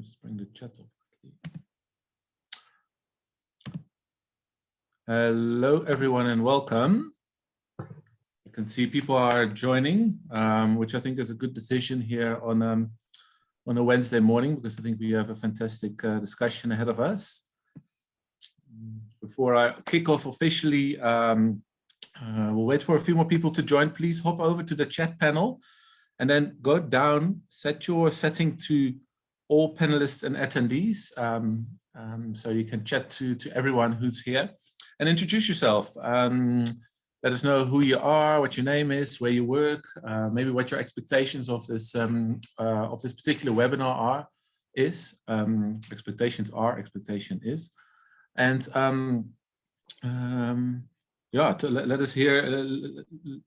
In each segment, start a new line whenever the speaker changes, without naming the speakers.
Just bring the chat up quickly. Hello, everyone, and welcome. I can see people are joining, which I think is a good decision here on a Wednesday morning, because I think we have a fantastic discussion ahead of us. Before I kick off officially, we'll wait for a few more people to join. Please hop over to the chat panel and then go down, set your setting to all panelists and attendees, so you can chat to everyone who's here, and introduce yourself. Let us know who you are, what your name is, where you work, maybe what your expectations of this particular webinar is. Expectation is, and yeah,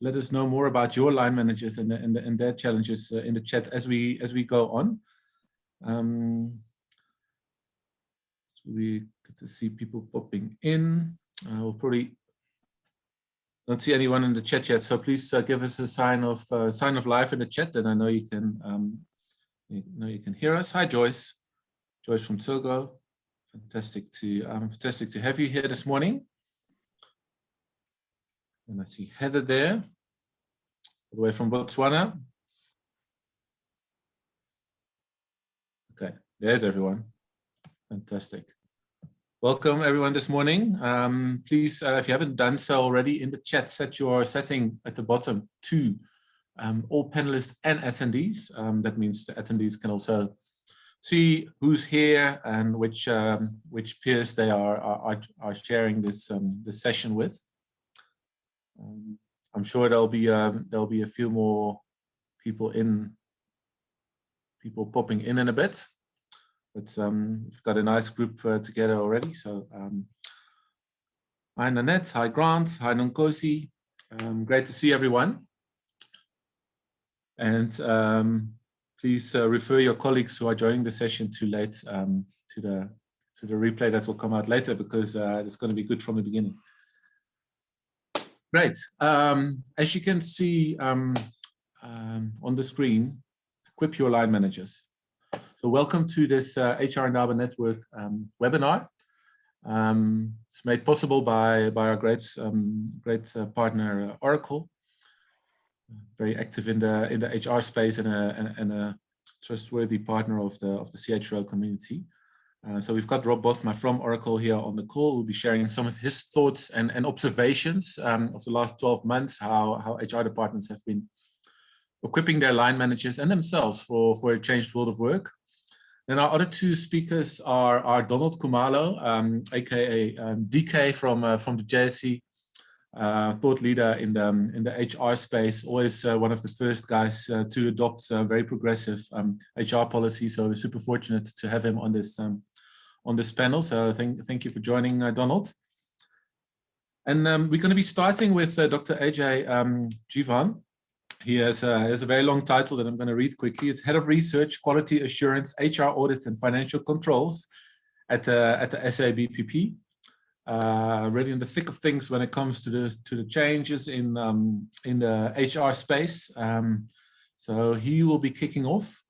let us know more about your line managers and their challenges in the chat as we go on. So we get to see people popping in. We'll probably don't see anyone in the chat yet, so please give us a sign of life in the chat, and I know you can hear us. Hi, Joyce. Joyce from Togo. Fantastic to have you here this morning. And I see Heather there, all the way from Botswana. Okay, there's everyone. Fantastic. Welcome everyone this morning. Please, if you haven't done so already, in the chat, set your setting at the bottom to all panelists and attendees. That means the attendees can also see who's here and which peers they are sharing this session with. I'm sure there'll be a few more people popping in a bit, but we've got a nice group together already. So hi Nanette, hi Grant, hi Nonkosi. Great to see everyone. And please refer your colleagues who are joining the session too late to the replay that will come out later, because it's going to be good from the beginning. Great. As you can see on the screen, equip your line managers. So welcome to this HR Enablement Network webinar. It's made possible by our great partner Oracle, very active in the HR space and a trustworthy partner of the CHRO community. So we've got Rob Bothma from Oracle here on the call. We'll be sharing some of his thoughts and observations of the last 12 months, how HR departments have been equipping their line managers and themselves for a changed world of work. And our other two speakers are Donald Khumalo, aka DK from the JSC, thought leader in the HR space, always one of the first guys to adopt very progressive HR policy. So we're super fortunate to have him on this panel. So thank you for joining, Donald. And we're going to be starting with Dr. Ajay Jivan. He has a very long title that I'm going to read quickly. It's Head of Research, Quality Assurance, HR Audits and Financial Controls at the SABPP. Really in the thick of things when it comes to the changes in the HR space. So he will be kicking off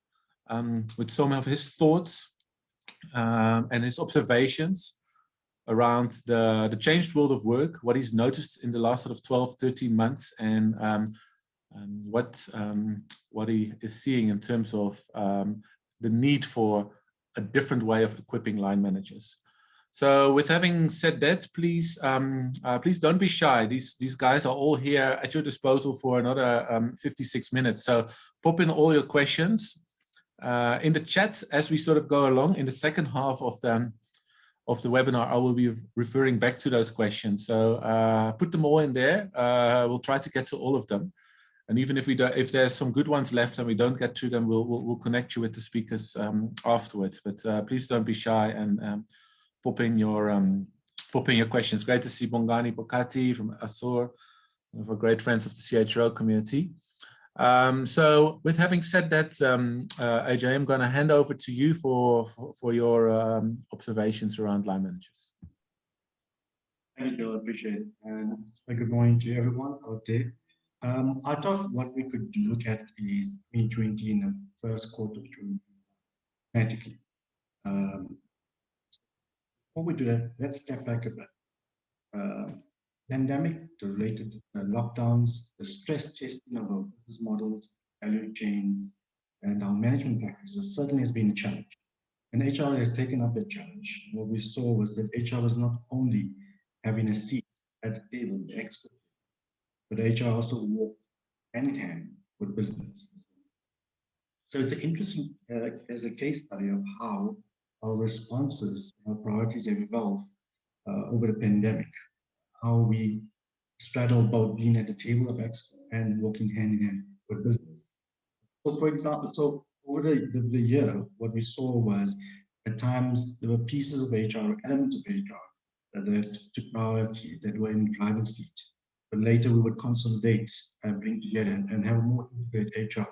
with some of his thoughts and his observations around the changed world of work, what he's noticed in the last sort of 12, 13 months, and what he is seeing in terms of the need for a different way of equipping line managers. So with having said that, please don't be shy. These guys are all here at your disposal for another 56 minutes. So pop in all your questions in the chat as we sort of go along. In the second half of the webinar, I will be referring back to those questions. So put them all in there. We'll try to get to all of them. And even if there's some good ones left and we don't get to them, we'll connect you with the speakers afterwards. But please don't be shy and pop in your questions. Great to see Bongani Bokati from Asor, one of our great friends of the CHRO community. So with having said that, Ajay, I'm going to hand over to you for your observations around line managers.
Thank you, Joel. I appreciate it. And good morning to everyone out there. I thought what we could look at is 2020 in the first quarter of 2020. Before we do that, let's step back a bit. Pandemic, the related lockdowns, the stress testing of our business models, value chains, and our management practices certainly has been a challenge. And HR has taken up that challenge. What we saw was that HR was not only having a seat at the table, the expert, but HR also walked hand in hand with business. So it's an interesting as a case study of how our responses, our priorities have evolved over the pandemic, how we straddle both being at the table of experts and working hand in hand with business. So for example, so over the year, what we saw was at times there were pieces of HR, elements of HR that took priority, that were in the driving seat. But later we would consolidate and bring together and have a more integrated HR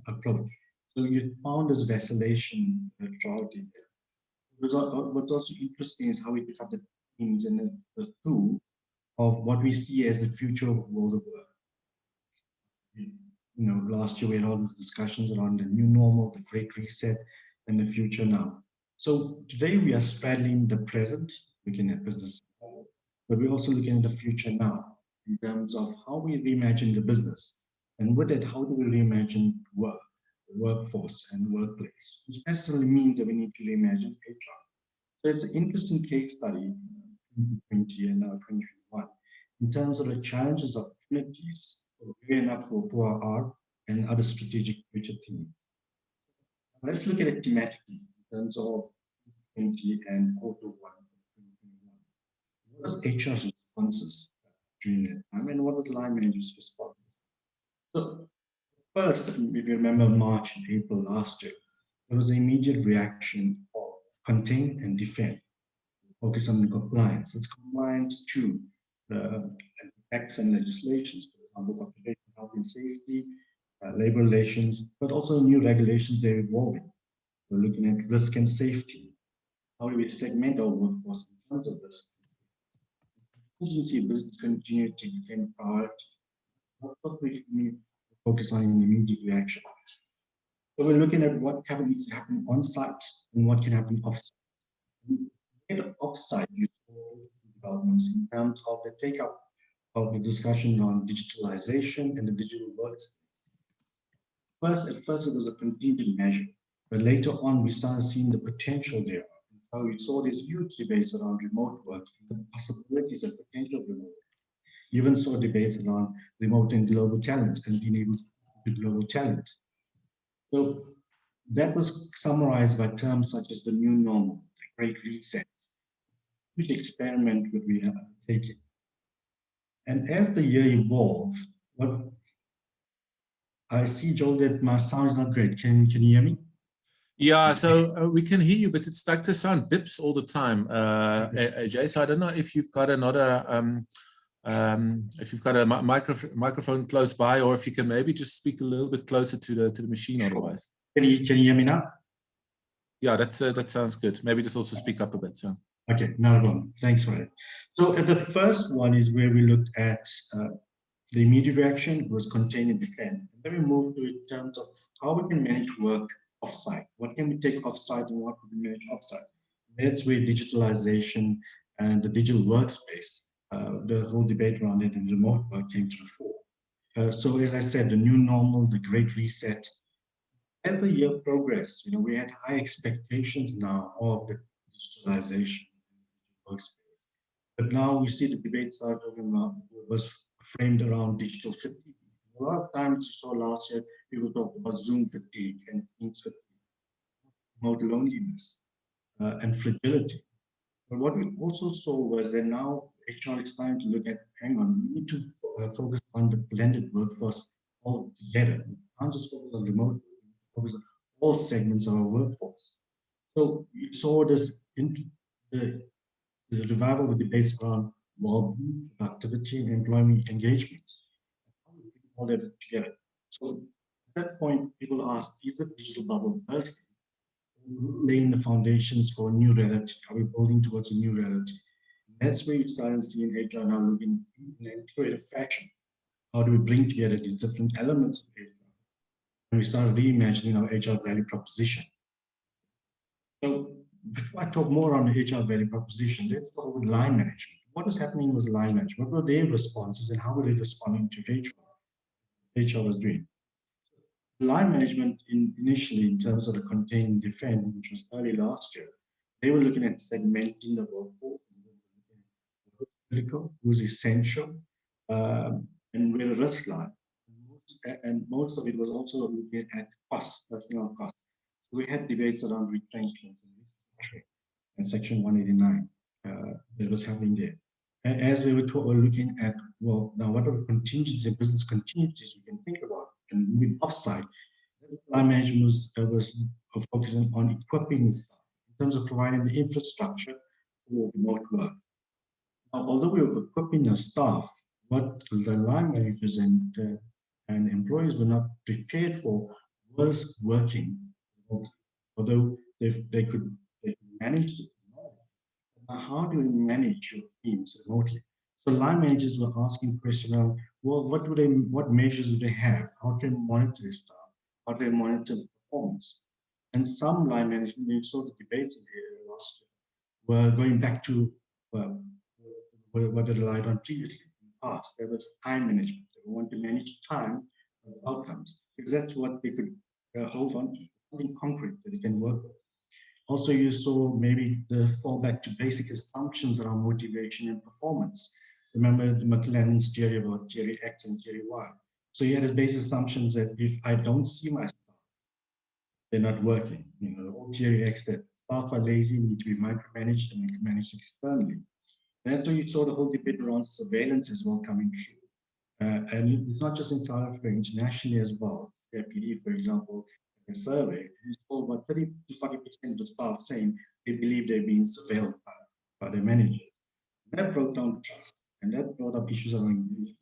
approach. So you found this vacillation throughout the year. What's also interesting is how we pick up the themes and the tool of what we see as the future world of work. You know, last year we had all these discussions around the new normal, the great reset, and the future now. So today we are straddling the present, looking at business, but we're also looking at the future now in terms of how we reimagine the business. And with it, how do we reimagine work, the workforce, and the workplace, which necessarily means that we need to reimagine HR. So it's an interesting case study, 2020 and now 2021, in terms of the challenges, opportunities, enough for 4R and other strategic future themes. Let's look at it thematically in terms of 2020 and quarter one of 2021. What was HR's responses during that time, and what was line manager's response? So first, if you remember March and April last year, there was an immediate reaction of contain and defend, focus on compliance. It's compliance to the acts and legislations, for example, occupational health and safety, labor relations, but also new regulations, they're evolving. We're looking at risk and safety. How do we segment our workforce in terms of this? Efficiency, business continuity became priority. What we need to focus on in immediate reaction. So we're looking at what needs to happen on site and what can happen off site. Off site, you saw developments in terms of the take up of the discussion on digitalization and the digital workspace. At first it was a contingent measure, but later on we started seeing the potential there. So we saw these huge debates around remote work, the possibilities of potential remote work. Even saw debates around remote and global talent and being able to do global talent. So that was summarized by terms such as the new normal, the great reset, which experiment would we have taken. And as the year evolved, what I see, Joel, that my sound is not great. Can you hear me?
Yeah, so we can hear you, but it's like the sound dips all the time, Ajay. So I don't know if you've got another, if you've got a microphone close by, or if you can maybe just speak a little bit closer to the machine. Otherwise,
can you hear me now?
Yeah, that sounds good. Maybe just also speak up a bit. So.
Okay, not a problem. Thanks for it. So the first one is where we looked at the immediate reaction was contain and defend. And then we moved to in terms of how we can manage work offsite. What can we take offsite and what can we manage offsite? That's where digitalization and the digital workspace, the whole debate around it and remote work came to the fore. So as I said, the new normal, the great reset. As the year progressed, we had high expectations now of the digitalization workspace. But now we see the debate was framed around digital fatigue. A lot of times you saw last year, people talk about Zoom fatigue and Teams fatigue, remote loneliness and fragility. But what we also saw was that now HR is starting to look at, hang on, we need to focus on the blended workforce all together. We can't just focus on remote, focus on all segments of our workforce. So you saw this the revival of debates around well-being, productivity, and employment engagement. How do we put all that together? So at that point, people asked, is the digital bubble bursting? Laying the foundations for a new reality? Are we building towards a new reality? And that's where you start seeing HR now looking in an integrated fashion. How do we bring together these different elements of HR? And we start reimagining our HR value proposition. So before I talk more on the HR value proposition, let's talk about line management. What is happening with line management? What were their responses and how were they responding to HR was doing? Line management initially, in terms of the contain and defend, which was early last year, they were looking at segmenting the workforce, who's critical, who's essential, and where the risk lie. And most of it was also looking at costs, personnel costs. We had debates around retrenchment and Section 189 that was happening there. As they were looking at, well, now what are the contingencies and business contingencies we can think about and moving offside, line management was focusing on equipping staff in terms of providing the infrastructure for remote work. Now, although we were equipping our staff, what the line managers and employees were not prepared for was working. Although they could manage it. How do we manage your teams remotely? So line managers were asking questions on, well, what measures do they have? How can they monitor their staff? How do they monitor performance? And some line management, we saw the debates in here last year, were going back to what they relied on previously in the past. There was time management. They want to manage time and outcomes because that's what they could hold on to, something concrete that they can work with. Also, you saw maybe the fallback to basic assumptions around motivation and performance. Remember the McLennan's theory about theory X and theory Y. So he had his basic assumptions that if I don't see my staff, they're not working. You know, the whole theory X that staff are lazy, need to be micromanaged and managed externally. And that's why you saw the whole debate around surveillance as well coming through. And it's not just in South Africa, internationally as well. SABPP, for example, a survey, we saw about 30 to 40% of the staff saying they believe they're being surveilled by their manager. That broke down trust, and that brought up issues around engagement.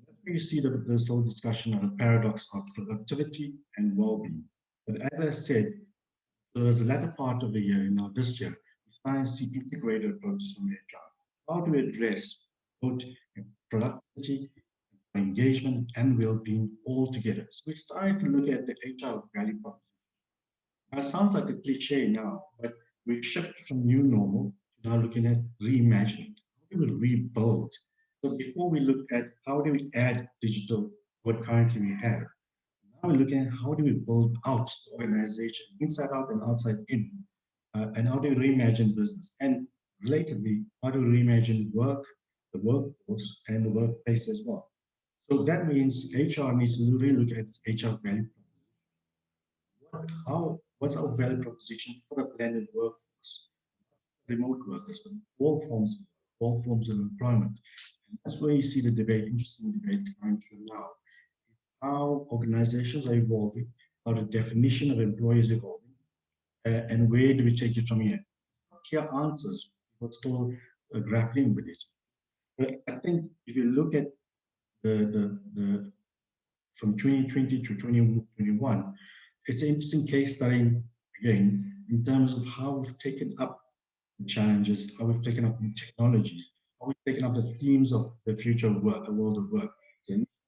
That's where you see this whole discussion of the paradox of productivity and well-being. But as I said, there was the latter part of the year, this year, we started to see integrated approaches from HR. How do we address both productivity, engagement, and well-being all together? So we started to look at the HR value proposition. Now, it sounds like a cliche now, but we shift from new normal to now looking at reimagining. How do we rebuild? So before we look at how do we add digital what currently we have, now we're looking at how do we build out the organization, inside out and outside in, and how do we reimagine business? And relatedly, how do we reimagine work, the workforce, and the workplace as well? So that means HR needs to really look at its HR value proposition. What's our value proposition for a blended workforce? Remote workers, all forms of employment. And that's where you see the debate, interesting debates coming through now. How organizations are evolving, how the definition of employee is evolving, and where do we take it from here? Clear answers, but still grappling with this. But I think if you look at the from 2020 to 2021, it's an interesting case study again in terms of how we've taken up the challenges, how we've taken up new technologies, how we've taken up the themes of the future of work, the world of work.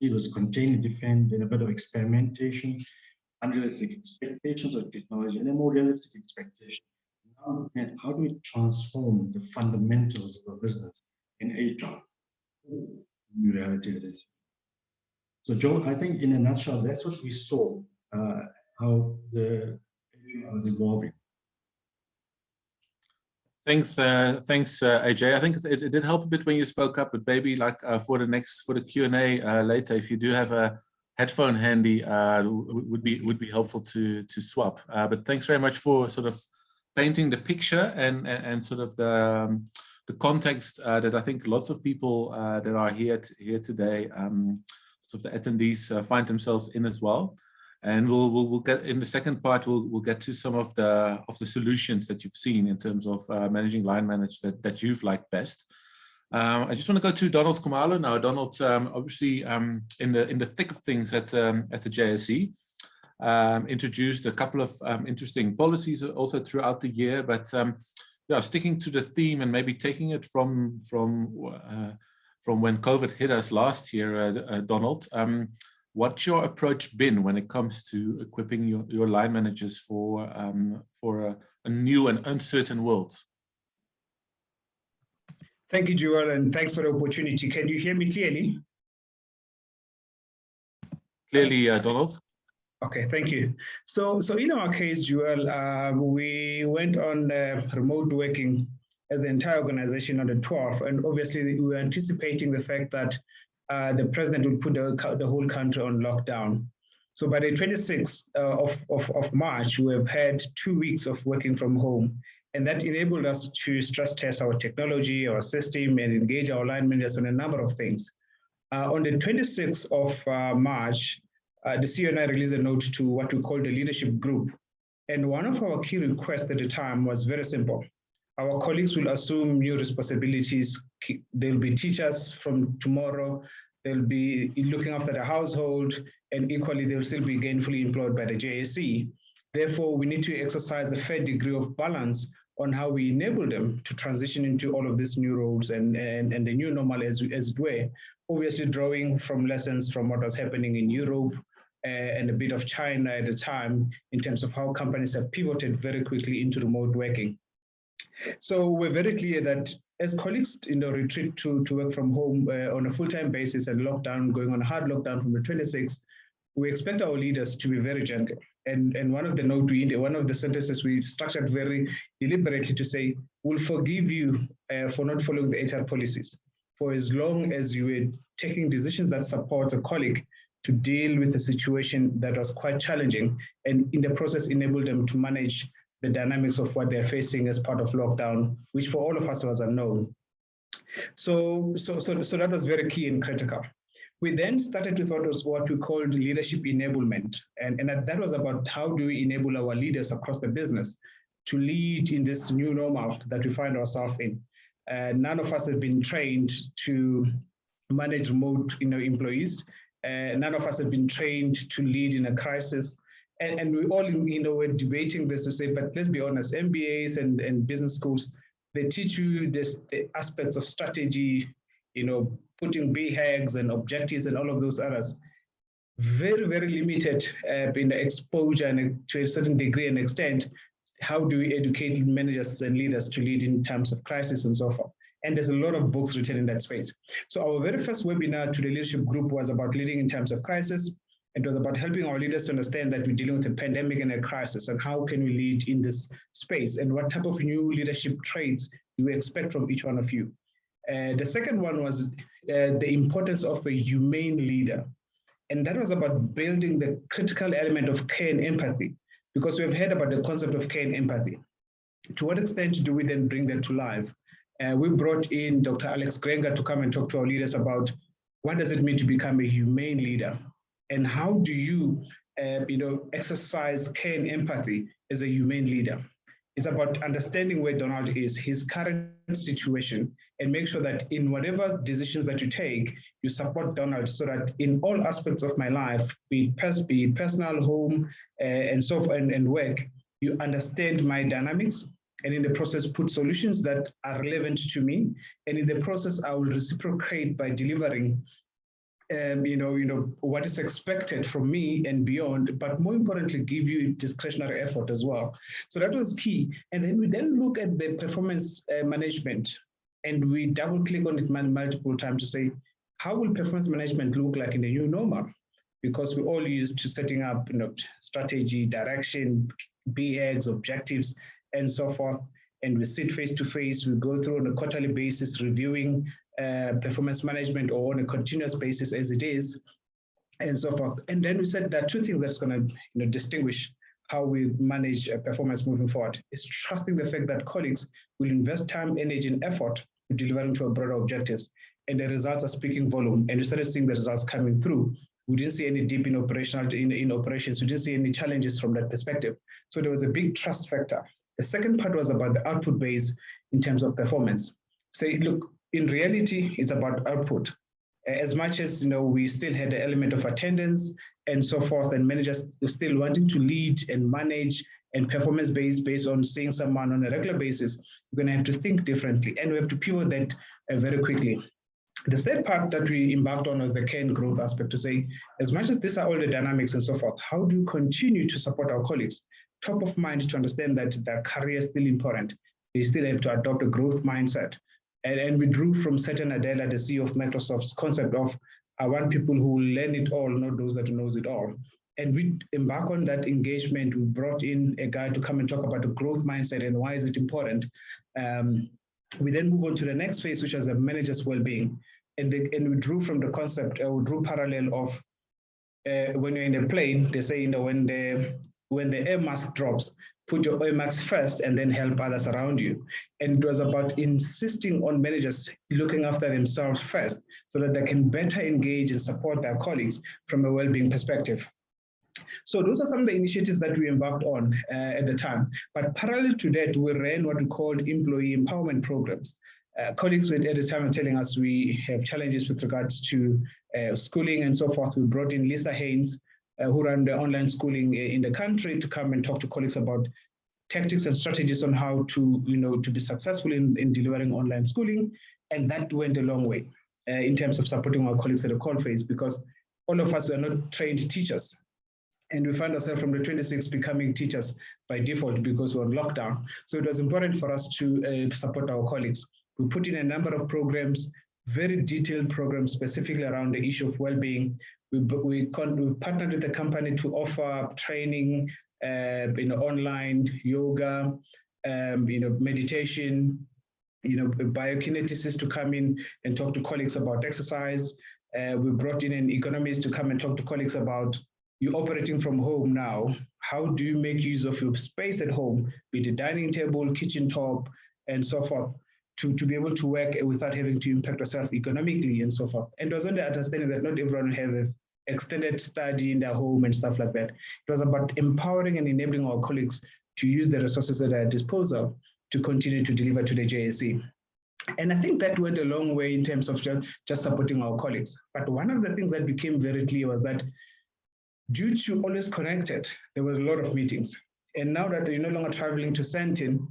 It was contain and defend, and a bit of experimentation, unrealistic expectations of technology, and a more realistic expectation. Now, how do we transform the fundamentals of a business in HR? New reality it is. So, Joe, I think in a nutshell, that's what we saw, how the was evolving.
Thanks, AJ. I think it did help a bit when you spoke up, but maybe like for the Q&A later, if you do have a headphone handy, would be helpful to swap. But thanks very much for sort of painting the picture and sort of the context that I think lots of people that are here today, sort of the attendees find themselves in as well. And we'll get in the second part. We'll get to some of the solutions that you've seen in terms of managing line manage that you've liked best. I just want to go to Donald Khumalo now. Donald's obviously in the thick of things at the JSE. Introduced a couple of interesting policies also throughout the year, but yeah, sticking to the theme and maybe taking it from when COVID hit us last year, Donald. what's your approach been when it comes to equipping your line managers for a new and uncertain world?
Thank you, Joel, and thanks for the opportunity. Can you hear me clearly?
Clearly, Donald.
Okay, thank you. So in our case, Joel, we went on remote working as the entire organization on the 12th, and obviously we were anticipating the fact that the president would put the whole country on lockdown. So by the 26th of March, we have had 2 weeks of working from home, and that enabled us to stress test our technology, our system, and engage our line managers on a number of things. On the 26th of March, the CEO and I released a note to what we call the leadership group. And one of our key requests at the time was very simple. Our colleagues will assume new responsibilities. They'll be teachers from tomorrow. They'll be looking after the household, and equally, they'll still be gainfully employed by the JSE. Therefore, we need to exercise a fair degree of balance on how we enable them to transition into all of these new roles and the new normal as it were, obviously drawing from lessons from what was happening in Europe and a bit of China at the time in terms of how companies have pivoted very quickly into remote working. So we're very clear that as colleagues retreat to work from home on a full-time basis and lockdown, going on a hard lockdown from the 26th, we expect our leaders to be very gentle. And one of the sentences we structured very deliberately to say, we'll forgive you for not following the HR policies, for as long as you were taking decisions that support a colleague to deal with a situation that was quite challenging, and in the process enable them to manage the dynamics of what they're facing as part of lockdown, which for all of us was unknown. So that was very key and critical. We then started with what we called leadership enablement. And that was about how do we enable our leaders across the business to lead in this new normal that we find ourselves in. None of us have been trained to manage remote employees. None of us have been trained to lead in a crisis. And we all were debating this to say, but let's be honest, MBAs and business schools, they teach you the aspects of strategy, putting BHAGs and objectives and all of those others. Very, very limited in the exposure and to a certain degree and extent. How do we educate managers and leaders to lead in times of crisis and so forth? And there's a lot of books written in that space. So our very first webinar to the leadership group was about leading in times of crisis. It was about helping our leaders to understand that we're dealing with a pandemic and a crisis, and how can we lead in this space, and what type of new leadership traits do we expect from each one of you. The second one was the importance of a humane leader. And that was about building the critical element of care and empathy, because we've heard about the concept of care and empathy. To what extent do we then bring that to life? We brought in Dr. Alex Grenger to come and talk to our leaders about what does it mean to become a humane leader, and how do you, exercise care and empathy as a humane leader. It's about understanding where Donald is, his current situation, and make sure that in whatever decisions that you take, you support Donald so that in all aspects of my life, be it personal, home, and so forth, and work, you understand my dynamics, and in the process put solutions that are relevant to me. And in the process, I will reciprocate by delivering what is expected from me and beyond, but more importantly, give you discretionary effort as well. So that was key. And then we look at the performance management, and we double click on it multiple times to say, how will performance management look like in the new normal? Because we're all used to setting up strategy, direction, BHAGs, objectives, and so forth. And we sit face to face, we go through on a quarterly basis, reviewing performance management, or on a continuous basis as it is, and so forth. And then we said there are two things that's going to distinguish how we manage performance moving forward. Is trusting the fact that colleagues will invest time, energy, and effort to deliver into our broader objectives. And the results are speaking volume. And we started seeing the results coming through. We didn't see any dip in operations. We didn't see any challenges from that perspective. So there was a big trust factor. The second part was about the output base in terms of performance. Say, look, in reality, it's about output. As much as we still had the element of attendance and so forth, and managers still wanting to lead and manage and performance based on seeing someone on a regular basis, we're going to have to think differently, and we have to pivot that very quickly. The third part that we embarked on was the care and growth aspect, to say, as much as these are all the dynamics and so forth, how do you continue to support our colleagues? Top of mind to understand that their career is still important. They still have to adopt a growth mindset. And we drew from Satya Nadella, the CEO of Microsoft's concept of, I want people who will learn it all, not those that knows it all. And we embark on that engagement. We brought in a guy to come and talk about the growth mindset and why is it important. We then move on to the next phase, which was the manager's well-being. And we drew from the concept, we drew parallel of when you're in a plane, they say, when the air mask drops, put your air mask first and then help others around you. And it was about insisting on managers looking after themselves first so that they can better engage and support their colleagues from a well-being perspective. So those are some of the initiatives that we embarked on at the time. But parallel to that, we ran what we called employee empowerment programs. Colleagues at the time were telling us we have challenges with regards to schooling and so forth. We brought in Lisa Haynes, who ran the online schooling in the country, to come and talk to colleagues about tactics and strategies on how to, to be successful in delivering online schooling. And that went a long way in terms of supporting our colleagues at the call phase, because all of us were not trained teachers. And we found ourselves from the 26 becoming teachers by default because we're on lockdown. So it was important for us to support our colleagues. We put in a number of programs, very detailed programs specifically around the issue of well-being. We partnered with the company to offer training, online yoga, meditation, biokineticists to come in and talk to colleagues about exercise. We brought in an economist to come and talk to colleagues about, you're operating from home now. How do you make use of your space at home, be it a dining table, kitchen top, and so forth, to be able to work without having to impact yourself economically and so forth. And it was only understanding that not everyone have an extended study in their home and stuff like that. It was about empowering and enabling our colleagues to use the resources at their disposal to continue to deliver to the JSE. And I think that went a long way in terms of just supporting our colleagues. But one of the things that became very clear was that due to always connected, there were a lot of meetings. And now that you're no longer traveling to Sandton,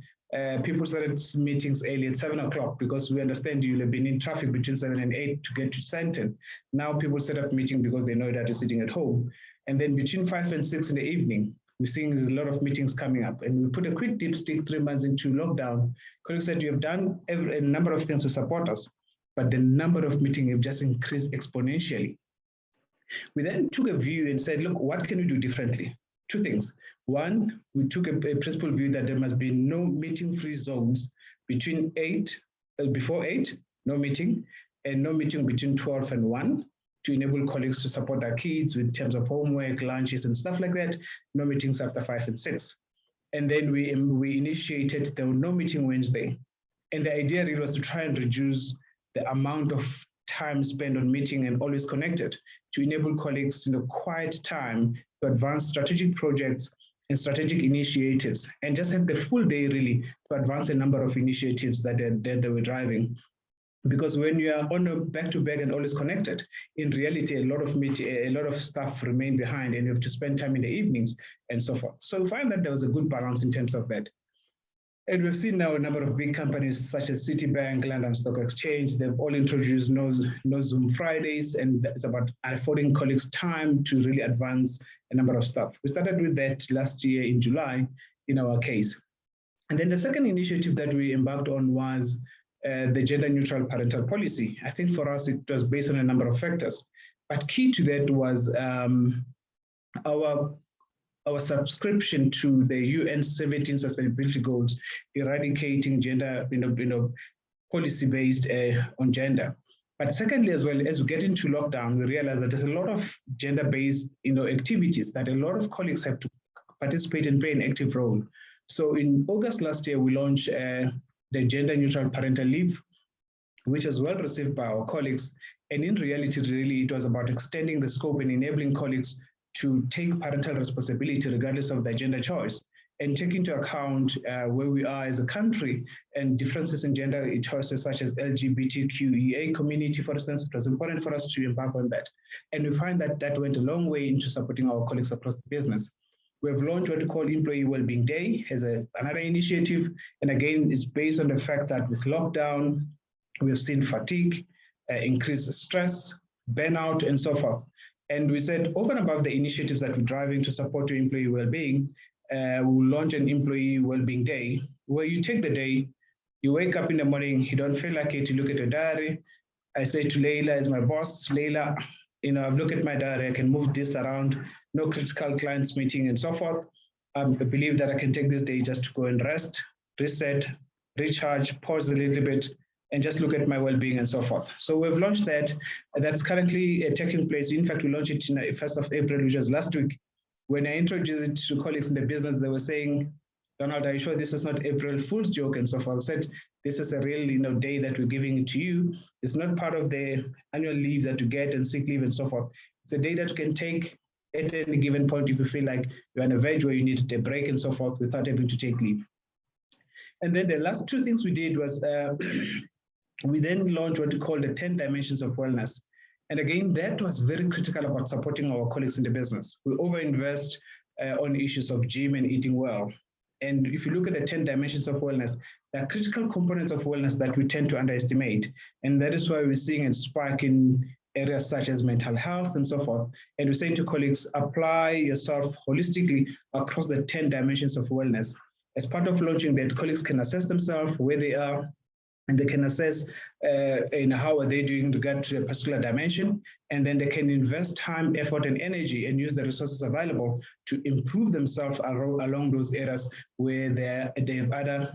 people started meetings early at 7 o'clock because we understand you'll have been in traffic between 7 and 8 to get to Sandton. Now people set up meeting because they know that you're sitting at home. And then between 5 and 6 in the evening, we're seeing a lot of meetings coming up. And we put a quick dipstick 3 months into lockdown. Colleagues said, you have done a number of things to support us, but the number of meetings have just increased exponentially. We then took a view and said, look, what can we do differently? Two things. One, we took a principal view that there must be no meeting-free zones between before 8, no meeting, and no meeting between 12 and 1 to enable colleagues to support their kids with terms of homework, lunches, and stuff like that. No meetings after 5 and 6. And then we initiated the no meeting Wednesday. And the idea really was to try and reduce the amount of time spent on meeting and always connected to enable colleagues quiet time to advance strategic projects and strategic initiatives, and just have the full day really to advance a number of initiatives that they were driving. Because when you are on a back-to-back and always connected, in reality, a lot of stuff remain behind and you have to spend time in the evenings and so forth. So we find that there was a good balance in terms of that. And we've seen now a number of big companies such as Citibank, London Stock Exchange, they've all introduced no Zoom Fridays, and it's about affording colleagues time to really advance a number of stuff. We started with that last year in July in our case. And then the second initiative that we embarked on was the gender-neutral parental policy. I think for us, it was based on a number of factors, but key to that was our subscription to the UN 17 Sustainability Goals, eradicating gender, policy-based on gender. But secondly, as well, as we get into lockdown, we realize that there's a lot of gender-based, activities that a lot of colleagues have to participate and play an active role. So in August last year, we launched the gender-neutral parental leave, which was well received by our colleagues. And in reality, really, it was about extending the scope and enabling colleagues to take parental responsibility regardless of their gender choice, and take into account where we are as a country and differences in gender choices such as LGBTQIA community, for instance. It was important for us to embark on that. And we find that that went a long way into supporting our colleagues across the business. We have launched what we call Employee Wellbeing Day as another initiative. And again, it's based on the fact that with lockdown, we have seen fatigue, increased stress, burnout, and so forth. And we said, over and above the initiatives that we're driving to support your employee well-being, we'll launch an employee well-being day, where you take the day, you wake up in the morning, you don't feel like it, you look at your diary. I say to Leila, as my boss, Leila, I've looked at my diary, I can move this around, no critical clients meeting and so forth. I believe that I can take this day just to go and rest, reset, recharge, pause a little bit, and just look at my well-being and so forth. So we've launched that. That's currently taking place. In fact, we launched it on the 1st of April, which was last week. When I introduced it to colleagues in the business, they were saying, Donald, are you sure this is not April Fool's joke and so forth? I said, this is a real day that we're giving it to you. It's not part of the annual leave that you get and sick leave and so forth. It's a day that you can take at any given point if you feel like you're on a verge where you need a break and so forth without having to take leave. And then the last two things we did was we then launched what we call the 10 dimensions of wellness. And again, that was very critical about supporting our colleagues in the business. We overinvest on issues of gym and eating well. And if you look at the 10 dimensions of wellness, there are critical components of wellness that we tend to underestimate. And that is why we're seeing a spike in areas such as mental health and so forth. And we're saying to colleagues, apply yourself holistically across the 10 dimensions of wellness. As part of launching that, colleagues can assess themselves, where they are, and they can assess how are they doing in regard to a particular dimension, and then they can invest time, effort, and energy and use the resources available to improve themselves along those areas where they've either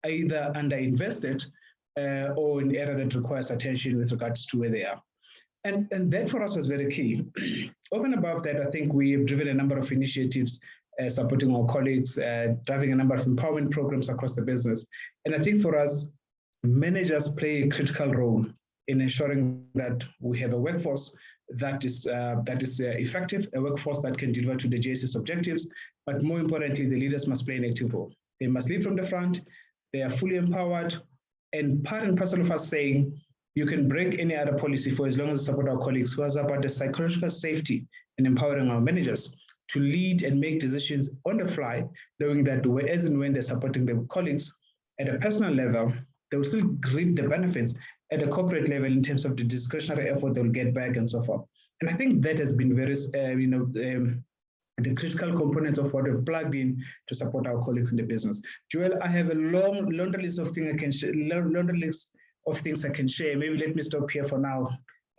underinvested or an area that requires attention with regards to where they are. And that for us was very key. Over and above that, I think we have driven a number of initiatives supporting our colleagues, driving a number of empowerment programs across the business. And I think for us, managers play a critical role in ensuring that we have a workforce that is effective, a workforce that can deliver to the JS's objectives, but more importantly, the leaders must play an active role. They must lead from the front, they are fully empowered, and part and parcel of us saying, you can break any other policy for as long as you support our colleagues, who is about the psychological safety and empowering our managers to lead and make decisions on the fly, knowing that as and when they're supporting their colleagues at a personal level, they will still reap the benefits at a corporate level in terms of the discretionary effort they'll get back and so forth. And I think that has been very, the critical components of what we've plugged in to support our colleagues in the business. Joel, I have a long laundry list of things I can share. Maybe let me stop here for now,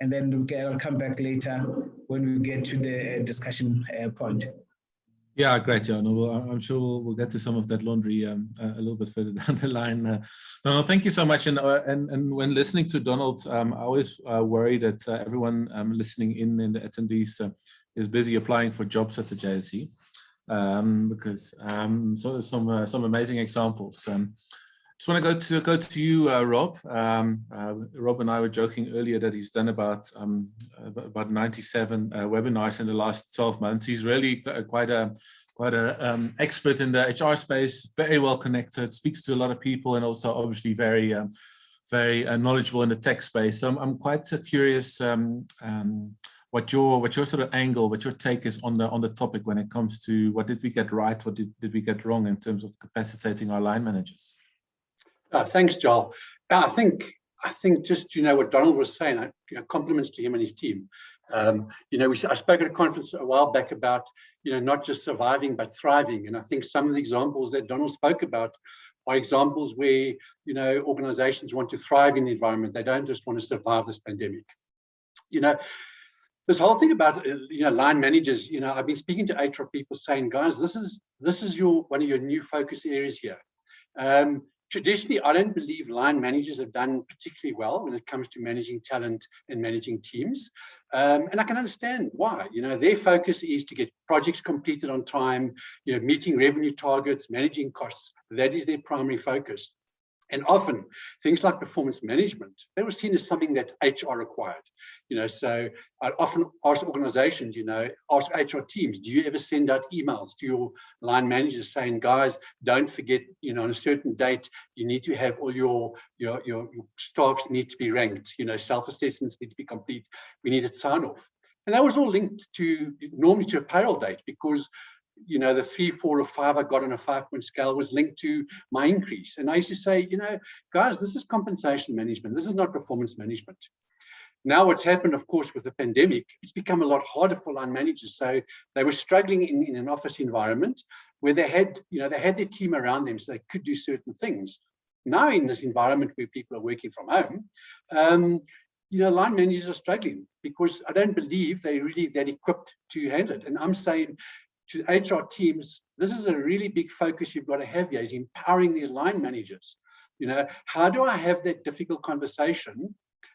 and then I'll come back later when we get to the discussion point.
Yeah, great, Jan. Well, I'm sure we'll get to some of that laundry a little bit further down the line. Donald, thank you so much. And when listening to Donald, I always worry that everyone listening in the attendees is busy applying for jobs at the JSE, because so there's some amazing examples. Just want to go to you, Rob. Rob and I were joking earlier that he's done about 97 webinars in the last 12 months. He's really quite a expert in the HR space, very well connected, speaks to a lot of people, and also obviously very knowledgeable in the tech space. So I'm quite curious what your sort of angle, what your take is on the topic when it comes to what did we get right, what did we get wrong in terms of capacitating our line managers.
Thanks, Joel. I think just what Donald was saying. Compliments to him and his team. I spoke at a conference a while back about not just surviving but thriving, and I think some of the examples that Donald spoke about are examples where organizations want to thrive in the environment. They don't just want to survive this pandemic. This whole thing about line managers. I've been speaking to HR people saying, guys, this is one of your new focus areas here. Traditionally, I don't believe line managers have done particularly well when it comes to managing talent and managing teams. And I can understand why. Their focus is to get projects completed on time, meeting revenue targets, managing costs. That is their primary focus. And often things like performance management, they were seen as something that HR required. So I often ask organizations, ask HR teams, do you ever send out emails to your line managers saying, guys, don't forget, on a certain date, you need to have all your staffs need to be ranked, self-assessments need to be complete. We need it sign off. And that was all linked normally to a payroll date, because the 3, 4, or 5 I got on a 5-point scale was linked to my increase. And I used to say, guys, this is compensation management. This is not performance management. Now what's happened, of course, with the pandemic, it's become a lot harder for line managers. So they were struggling in an office environment where they had their team around them, so they could do certain things. Now in this environment where people are working from home, line managers are struggling because I don't believe they're really that equipped to handle it. And I'm saying to HR teams, this is a really big focus you've got to have here, is empowering these line managers. How do I have that difficult conversation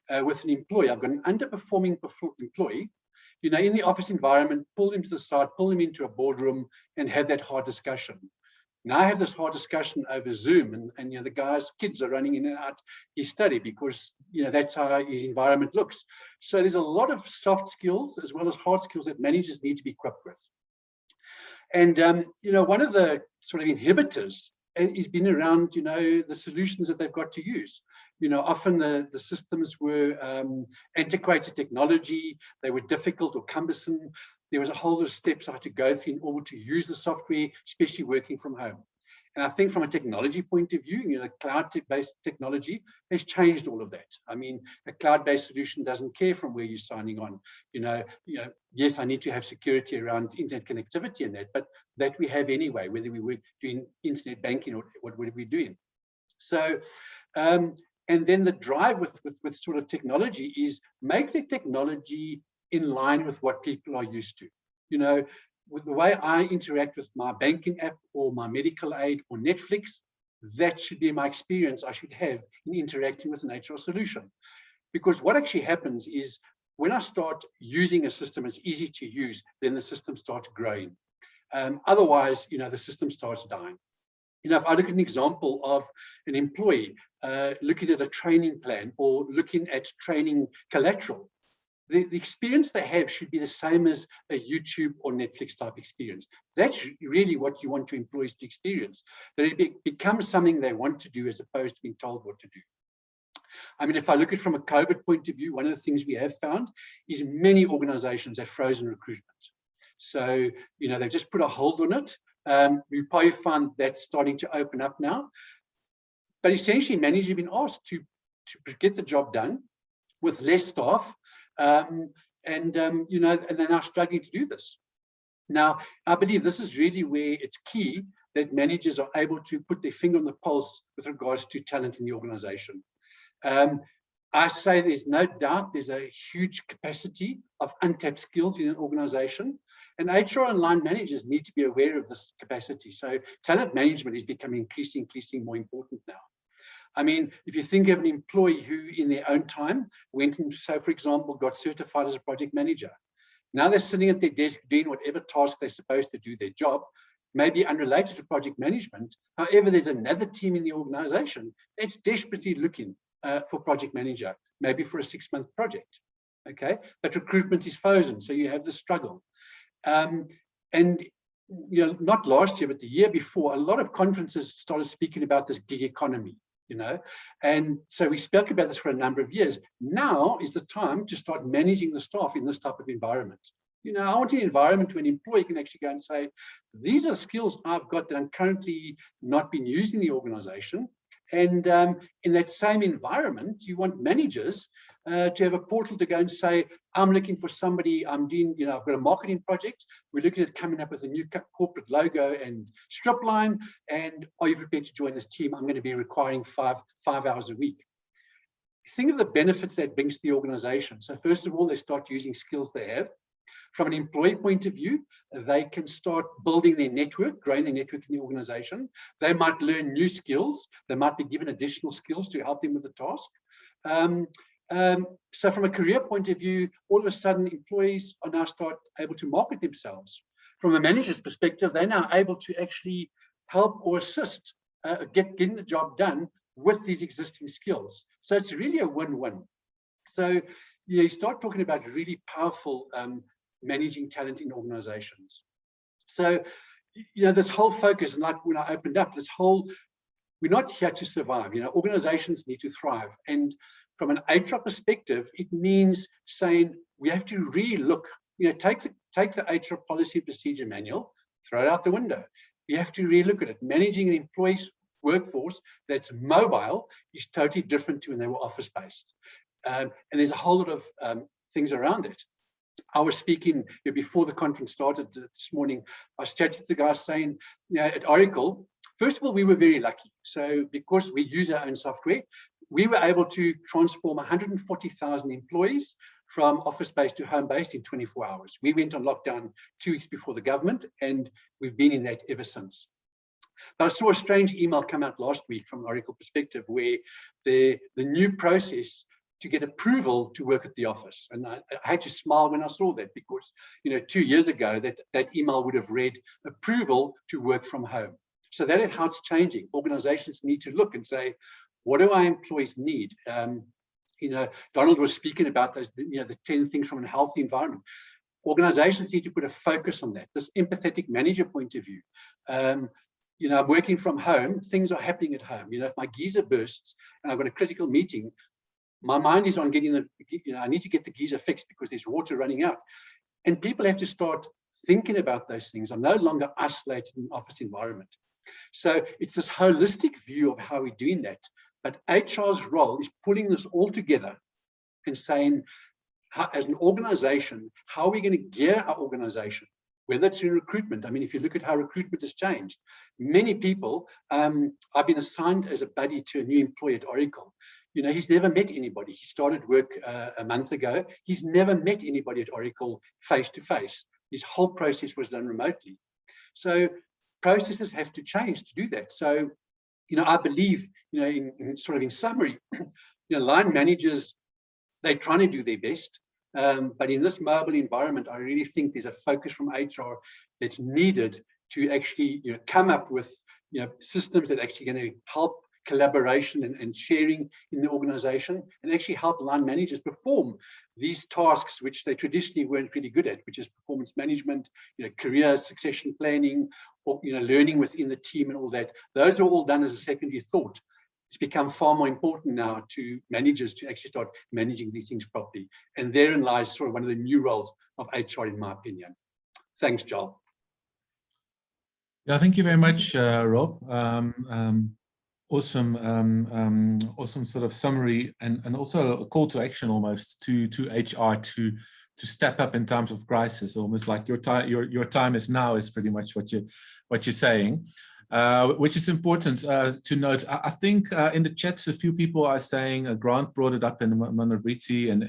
with an employee? I've got an underperforming employee, in the office environment, pull him to the side, pull him into a boardroom and have that hard discussion. Now I have this hard discussion over Zoom, and the guy's kids are running in and out his study because that's how his environment looks. So there's a lot of soft skills as well as hard skills that managers need to be equipped with. And one of the sort of inhibitors has been around the solutions that they've got to use. Often the systems were antiquated technology, they were difficult or cumbersome. There was a whole lot of steps I had to go through in order to use the software, especially working from home. And I think from a technology point of view, cloud-based technology has changed all of that. I mean, a cloud-based solution doesn't care from where you're signing on. Yes, I need to have security around internet connectivity and that, but that we have anyway, whether we were doing internet banking or what we're doing. So, and then the drive with sort of technology is make the technology in line with what people are used to. With the way I interact with my banking app or my medical aid or Netflix, that should be my experience I should have in interacting with an HR solution. Because what actually happens is when I start using a system, it's easy to use, then the system starts growing. Otherwise, the system starts dying. If I look at an example of an employee looking at a training plan or looking at training collateral, the experience they have should be the same as a YouTube or Netflix type experience. That's really what you want your employees to experience, that it becomes something they want to do as opposed to being told what to do. I mean, if I look at it from a COVID point of view, one of the things we have found is many organizations have frozen recruitment. So, they've just put a hold on it. We probably find that's starting to open up now. But essentially, managers have been asked to get the job done with less staff. And they're now struggling to do this. Now, I believe this is really where it's key that managers are able to put their finger on the pulse with regards to talent in the organization. I say there's no doubt there's a huge capacity of untapped skills in an organization, and HR and line managers need to be aware of this capacity. So talent management is becoming increasingly more important now. I mean, if you think of an employee who in their own time went and, so for example, got certified as a project manager. Now they're sitting at their desk doing whatever task they're supposed to do their job, maybe unrelated to project management. However, there's another team in the organization that's desperately looking for project manager, maybe for a 6-month project. Okay, but recruitment is frozen, so you have the struggle. And not last year, but the year before, a lot of conferences started speaking about this gig economy. And so we spoke about this for a number of years. Now is the time to start managing the staff in this type of environment. I want an environment where an employee can actually go and say, these are skills I've got that I'm currently not being used in the organization. And in that same environment, you want managers to have a portal to go and say, I'm looking for somebody, I'm doing, I've got a marketing project. We're looking at coming up with a new corporate logo and strip line. And are you prepared to join this team? I'm going to be requiring five hours a week. Think of the benefits that brings to the organization. So first of all, they start using skills they have. From an employee point of view, they can start building their network, growing their network in the organization. They might learn new skills. They might be given additional skills to help them with the task. So from a career point of view, all of a sudden, employees are now able to market themselves. From a manager's perspective, they're now able to actually help or assist getting the job done with these existing skills. So it's really a win-win. So you start talking about really powerful managing talent in organizations. So, this whole focus, and like when I opened up, we're not here to survive. Organizations need to thrive. And from an HR perspective, it means saying we have to re-look, take the HR policy procedure manual, throw it out the window. We have to re-look at it. Managing the employees' workforce that's mobile is totally different to when they were office-based. and there's a whole lot of things around it. I was speaking before the conference started this morning. I was chatting to the guys saying, at Oracle, first of all, we were very lucky. So because we use our own software, we were able to transform 140,000 employees from office-based to home-based in 24 hours. We went on lockdown 2 weeks before the government, and we've been in that ever since. I saw a strange email come out last week from an Oracle perspective where the new process to get approval to work at the office. And I had to smile when I saw that, because 2 years ago that email would have read approval to work from home. So that is how it's changing. Organizations need to look and say, what do our employees need? Donald was speaking about those, the 10 things from a healthy environment. Organizations need to put a focus on that, this empathetic manager point of view. I'm working from home, things are happening at home. If my geyser bursts and I've got a critical meeting, my mind is on getting I need to get the geyser fixed because there's water running out. And people have to start thinking about those things. I'm no longer isolated in an office environment. So it's this holistic view of how we're doing that. But HR's role is pulling this all together and saying, as an organization, how are we going to gear our organization? Whether it's in recruitment. I mean, if you look at how recruitment has changed, many people, I've been assigned as a buddy to a new employee at Oracle. He's never met anybody. He started work a month ago. He's never met anybody at Oracle face to face. His whole process was done remotely. So processes have to change to do that. So, I believe, in summary, line managers, they're trying to do their best. But in this mobile environment, I really think there's a focus from HR that's needed to actually come up with systems that are actually going to help collaboration and sharing in the organization, and actually help line managers perform these tasks which they traditionally weren't really good at, which is performance management, career succession planning, or learning within the team and all that. Those are all done as a secondary thought. It's become far more important now to managers to actually start managing these things properly. And therein lies sort of one of the new roles of HR, in my opinion. Thanks, Joel.
Yeah, thank you very much, Rob. Awesome sort of summary, and also a call to action almost to HR to step up in times of crisis. Almost like your time is now is pretty much what you're saying. Which is important to note. I think in the chats, a few people are saying, Grant brought it up in Manavriti and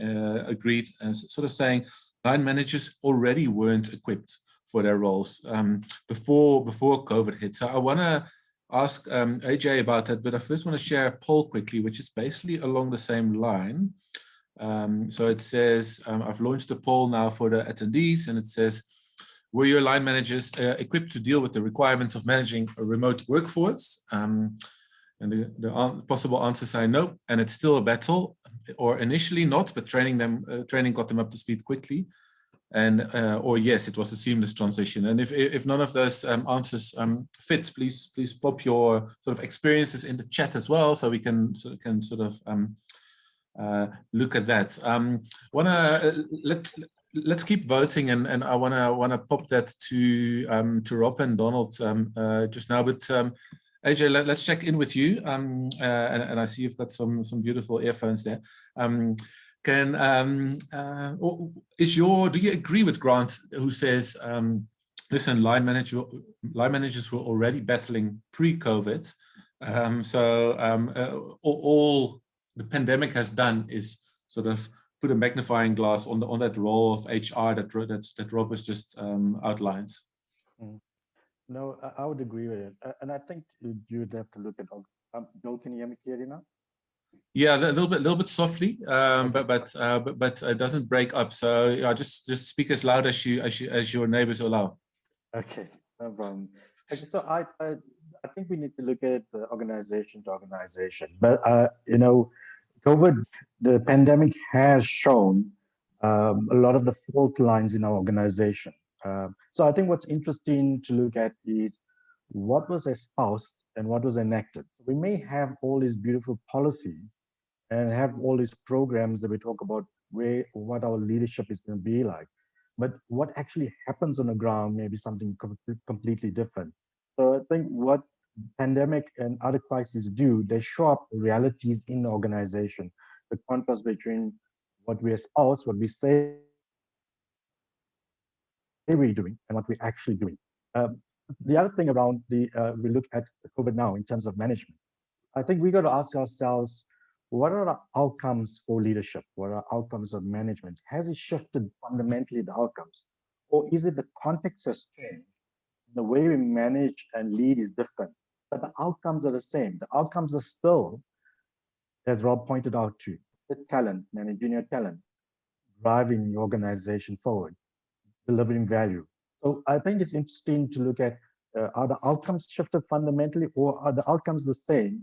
agreed, sort of saying line managers already weren't equipped for their roles before COVID hit. So I want to ask AJ about that, but I first want to share a poll quickly, which is basically along the same line. So it says, I've launched a poll now for the attendees, and it says, were your line managers equipped to deal with the requirements of managing a remote workforce? And the possible answers are no, and it's still a battle, or initially not, but training got them up to speed quickly, and or yes, it was a seamless transition. And if none of those answers fits, please pop your sort of experiences in the chat as well, so we can sort of look at that. Let's keep voting, and I wanna pop that to Rob and Donald just now. But AJ, let's check in with you. And I see you've got some beautiful earphones there. Do you agree with Grant, who says, listen, line managers were already battling pre-COVID, all the pandemic has done is sort of put a magnifying glass on that role of HR that Rob has just outlines.
No, I would agree with it, and I think you'd have to look at. Bill, can you hear me clearly now?
Yeah, a little bit softly, but it doesn't break up. So yeah, just speak as loud as your neighbors allow.
Okay, no problem. Okay, so I think we need to look at organization to organization, but COVID, the pandemic has shown a lot of the fault lines in our organization. So I think what's interesting to look at is what was espoused and what was enacted. We may have all these beautiful policies and have all these programs that we talk about what our leadership is going to be like, but what actually happens on the ground may be something completely different. So I think what pandemic and other crises do, they show up realities in the organization. the contrast between what we espouse, what we say we're doing, and what we're actually doing. The other thing around we look at COVID now in terms of management. I think we got to ask ourselves, what are the outcomes for leadership? What are outcomes of management? Has it shifted fundamentally the outcomes? Or is it the context has changed? The way we manage and lead is different, but the outcomes are the same. The outcomes are still, as Rob pointed out too, the talent, managerial talent, driving the organization forward, delivering value. So I think it's interesting to look at, are the outcomes shifted fundamentally, or are the outcomes the same?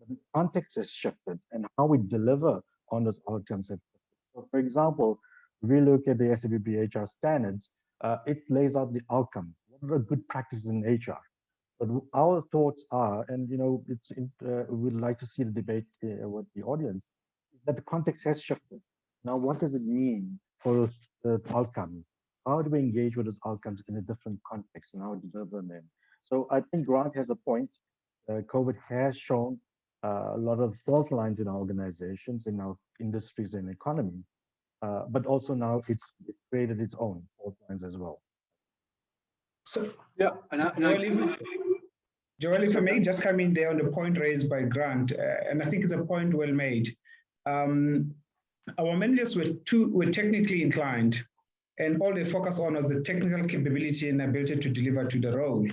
The context has shifted, and how we deliver on those outcomes have shifted. So for example, if we look at the SABPP HR standards, it lays out the outcome. What are good practices in HR? But our thoughts are, and we'd like to see the debate with the audience, is that the context has shifted. Now, what does it mean for the outcomes? How do we engage with those outcomes in a different context and how to deliver them? So I think Grant has a point. COVID has shown a lot of fault lines in our organizations, in our industries and economy, but also now it's created its own fault lines as well.
So
yeah,
Joel, if I may just come in there on the point raised by Grant, and I think it's a point well made. Our managers were technically inclined, and all they focus on was the technical capability and ability to deliver to the role.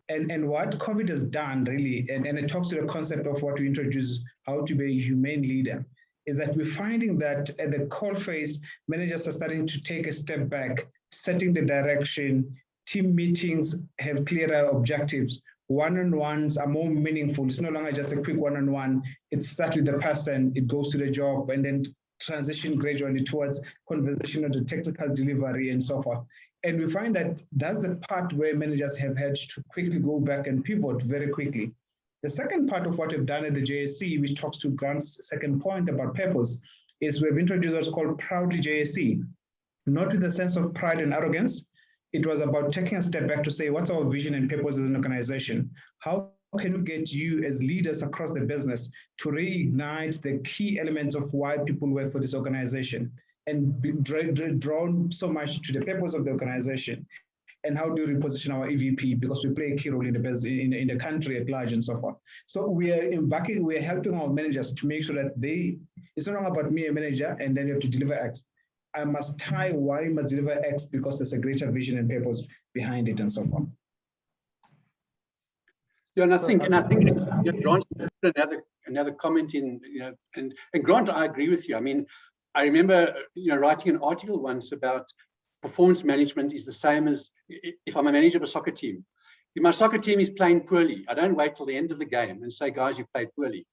And what COVID has done really, and it talks to the concept of what we introduce, how to be a humane leader, is that we're finding that at the call phase, managers are starting to take a step back, setting the direction, team meetings have clearer objectives, one-on-ones are more meaningful. It's no longer just a quick one-on-one. It starts with the person, it goes to the job, and then transition gradually towards conversation of the technical delivery and so forth. And we find that that's the part where managers have had to quickly go back and pivot very quickly. The second part of what we've done at the JSC, which talks to Grant's second point about purpose, is we've introduced what's called Proudly JSC, not with a sense of pride and arrogance. It was about taking a step back to say, what's our vision and purpose as an organization? How can we get you as leaders across the business to reignite the key elements of why people work for this organization and be drawn so much to the purpose of the organization? And how do we reposition our EVP, because we play a key role in the country at large and so forth. So we are helping our managers to make sure that it's not about me, a manager, and then you have to deliver X. I must tie why you must deliver X because there's a greater vision and purpose behind it and so forth.
Yeah, and I think Grant another comment in, and Grant, I agree with you. I mean, I remember writing an article once about performance management is the same as if I'm a manager of a soccer team. If my soccer team is playing poorly, I don't wait till the end of the game and say, guys, you played poorly.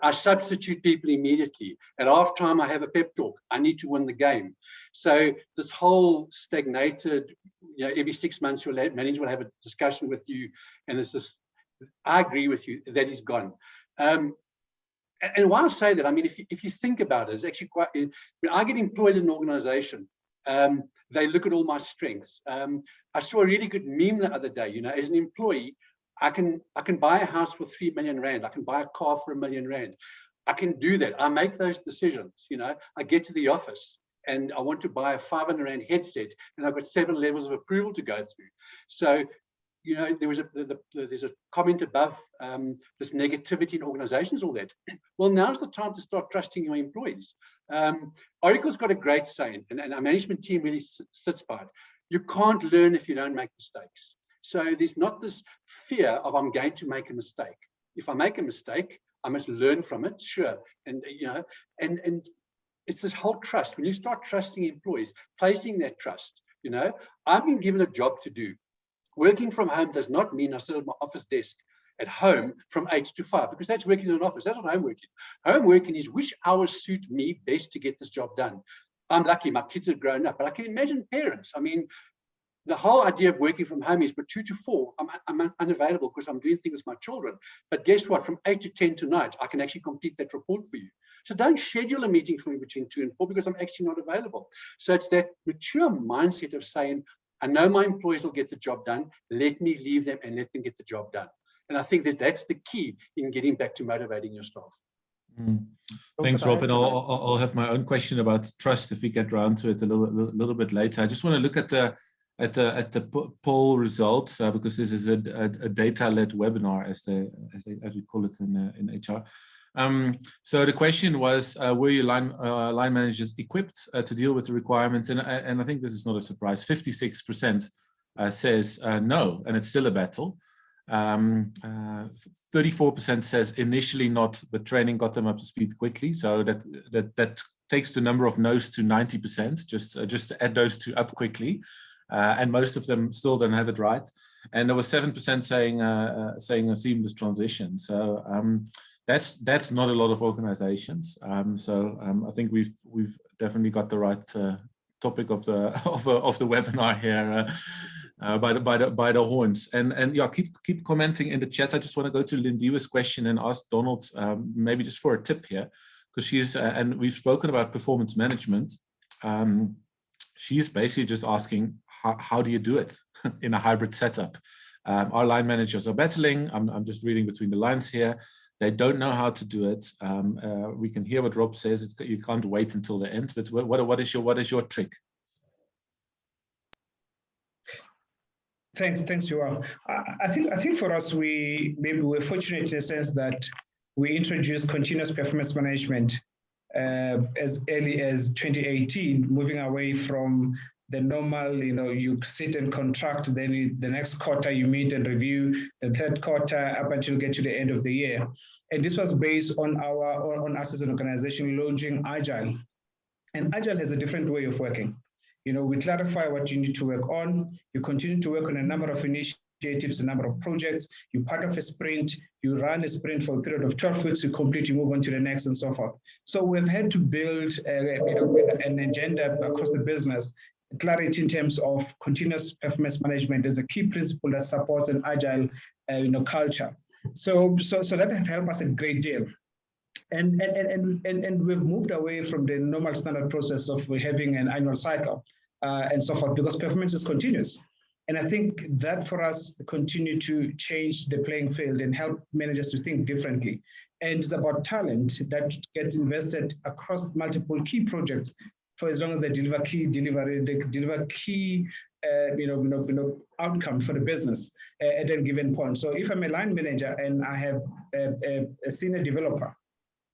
I substitute people immediately. At halftime, I have a pep talk. I need to win the game. So this whole stagnated, every 6 months, your manager will have a discussion with you. And it's this, I agree with you, that is gone. And why I say that, I mean, if you think about it, it's actually quite, when I get employed in an organization, they look at all my strengths. I saw a really good meme the other day, as an employee, I can buy a house for 3 million rand. I can buy a car for 1 million rand. I can do that. I make those decisions. I get to the office and I want to buy a 500 rand headset, and I've got 7 levels of approval to go through. So, there's a comment above this negativity in organizations, all that. Well, now's the time to start trusting your employees. Oracle's got a great saying, and our management team really sits by it. You can't learn if you don't make mistakes. So there's not this fear of I'm going to make a mistake. If I make a mistake, I must learn from it, sure. And and it's this whole trust. When you start trusting employees, placing that trust, I've been given a job to do. Working from home does not mean I sit at my office desk at home from 8 to 5, because that's working in an office. That's not home working. Home working is which hours suit me best to get this job done. I'm lucky my kids have grown up, but I can imagine parents. I mean, the whole idea of working from home is from 2 to 4, I'm unavailable because I'm doing things with my children. But guess what? From 8 to 10 tonight, I can actually complete that report for you. So don't schedule a meeting for me between 2 and 4 because I'm actually not available. So it's that mature mindset of saying, I know my employees will get the job done. Let me leave them and let them get the job done. And I think that's the key in getting back to motivating your staff.
Thanks, Rob. And I'll have my own question about trust if we get around to it a little bit later. I just want to look at the poll results because this is a data-led webinar, as we call it in HR. So the question was, were your line managers equipped to deal with the requirements? And I think this is not a surprise. 56% says no, and it's still a battle. 34% says initially not, but training got them up to speed quickly. So that takes the number of no's to 90%, just to add those two up quickly. And most of them still don't have it right. And there was 7% saying a seamless transition. So that's not a lot of organizations. I think we've definitely got the right topic of the webinar here. By the horns, and yeah, keep commenting in the chat. I just want to go to Lindiwa's question and ask Donald maybe just for a tip here, because she's and we've spoken about performance management. She's basically just asking how do you do it in a hybrid setup? Our line managers are battling. I'm just reading between the lines here. They don't know how to do it. We can hear what Rob says. You can't wait until the end. But what is your trick?
Thanks, Joel. I think for us, we're fortunate in the sense that we introduced continuous performance management as early as 2018, moving away from the normal, you sit and contract, then the next quarter you meet and review, the third quarter up until you get to the end of the year. And this was based on us as an organization launching Agile. And Agile has a different way of working. We clarify what you need to work on. You continue to work on a number of initiatives, a number of projects. You're part of a sprint. You run a sprint for a period of 12 weeks. You complete, you move on to the next, and so forth. So we've had to build an agenda across the business, clarity in terms of continuous performance management as a key principle that supports an agile, culture. So that has helped us a great deal. And we've moved away from the normal standard process of having an annual cycle and so forth, because performance is continuous. And I think that for us continue to change the playing field and help managers to think differently. And it's about talent that gets invested across multiple key projects for as long as they deliver key outcome for the business at a given point. So if I'm a line manager and I have a senior developer,